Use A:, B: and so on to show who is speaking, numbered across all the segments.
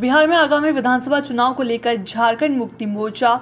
A: बिहार में आगामी विधानसभा चुनाव को लेकर झारखंड मुक्ति मोर्चा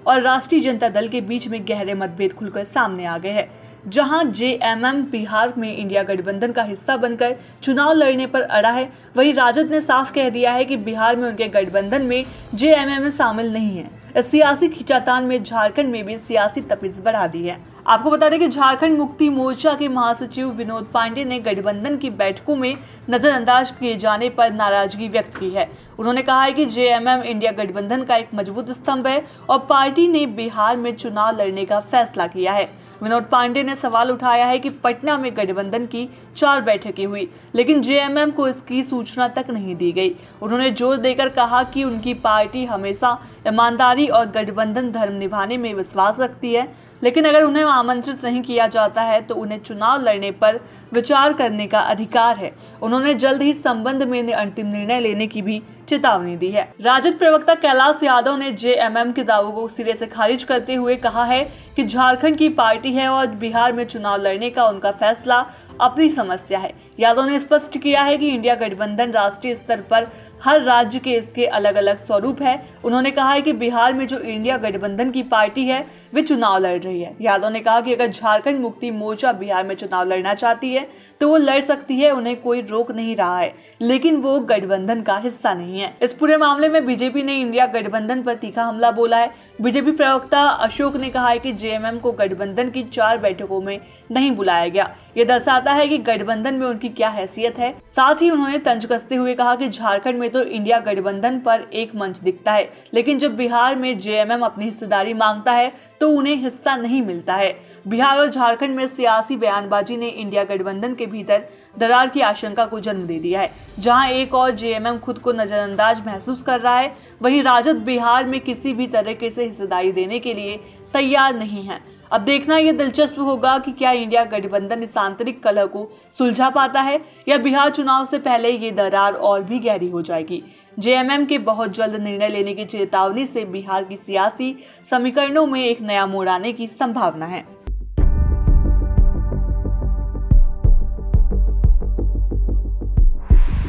A: और राष्ट्रीय जनता दल के बीच में गहरे मतभेद खुलकर सामने आ गए हैं। जहां जेएमएम बिहार में इंडिया गठबंधन का हिस्सा बनकर चुनाव लड़ने पर अड़ा है, वहीं राजद ने साफ कह दिया है कि बिहार में उनके गठबंधन में जेएमएम शामिल नहीं है। इस सियासी खिंचातान में झारखंड में भी सियासी तपिश बढ़ा दी है। आपको बता दें कि झारखंड मुक्ति मोर्चा के महासचिव विनोद पांडे ने गठबंधन की बैठकों में नजरअंदाज किए जाने पर नाराजगी व्यक्त की है। उन्होंने कहा है कि जेएमएम इंडिया गठबंधन का एक मजबूत स्तंभ है और पार्टी ने बिहार में चुनाव लड़ने का फैसला किया है। विनोद पांडे ने सवाल उठाया है कि पटना में गठबंधन की 4 बैठकें हुई, लेकिन जेएमएम को इसकी सूचना तक नहीं दी गई। उन्होंने जोर देकर कहा कि उनकी पार्टी हमेशा ईमानदारी और गठबंधन धर्म निभाने में विश्वास रखती है, लेकिन अगर उन्हें आमंत्रित नहीं किया जाता है तो उन्हें चुनाव लड़ने पर विचार करने का अधिकार है। उन्होंने जल्द ही संबंध में अंतिम निर्णय लेने की भी चेतावनी दी है। राजद प्रवक्ता कैलाश यादव ने जेएमएम के दावों को सिरे से खारिज करते हुए कहा है कि झारखंड की पार्टी है और बिहार में चुनाव लड़ने का उनका फैसला अपनी समस्या है। यादव ने स्पष्ट किया है कि इंडिया गठबंधन राष्ट्रीय स्तर पर हर राज्य के इसके अलग अलग स्वरूप है। उन्होंने कहा है कि बिहार में जो इंडिया गठबंधन की पार्टी है वे चुनाव लड़ रही है। यादव ने कहा कि अगर झारखंड मुक्ति मोर्चा बिहार में चुनाव लड़ना चाहती है तो वो लड़ सकती है, उन्हें कोई रोक नहीं रहा है, लेकिन वो गठबंधन का हिस्सा नहीं है। इस पूरे मामले में बीजेपी ने इंडिया गठबंधन पर तीखा हमला बोला है। बीजेपी प्रवक्ता अशोक ने कहा है कि जेएमएम को गठबंधन की 4 बैठकों में नहीं बुलाया गया। ये दर्शाता है कि गठबंधन में उनकी क्या हैसियत है। साथ ही उन्होंने तंज कसते हुए कहा कि झारखंड में तो इंडिया गठबंधन पर एक मंच दिखता है, लेकिन जब बिहार में जेएमएम अपनी हिस्सेदारी मांगता है तो उन्हें हिस्सा नहीं मिलता है। बिहार और झारखंड में सियासी बयानबाजी ने इंडिया गठबंधन के भीतर दरार की आशंका को जन्म दे दिया है। जहां एक और जेएमएम खुद को नजरअंदाज महसूस कर रहा है, वहीं राजद बिहार में किसी भी तरीके से हिस्सेदारी देने के लिए तैयार नहीं है। अब देखना यह दिलचस्प होगा कि क्या इंडिया गठबंधन इस आंतरिक कलह को सुलझा पाता है या बिहार चुनाव से पहले ये दरार और भी गहरी हो जाएगी। जेएमएम के बहुत जल्द निर्णय लेने की चेतावनी से बिहार की सियासी समीकरणों में एक नया मोड़ आने की संभावना है।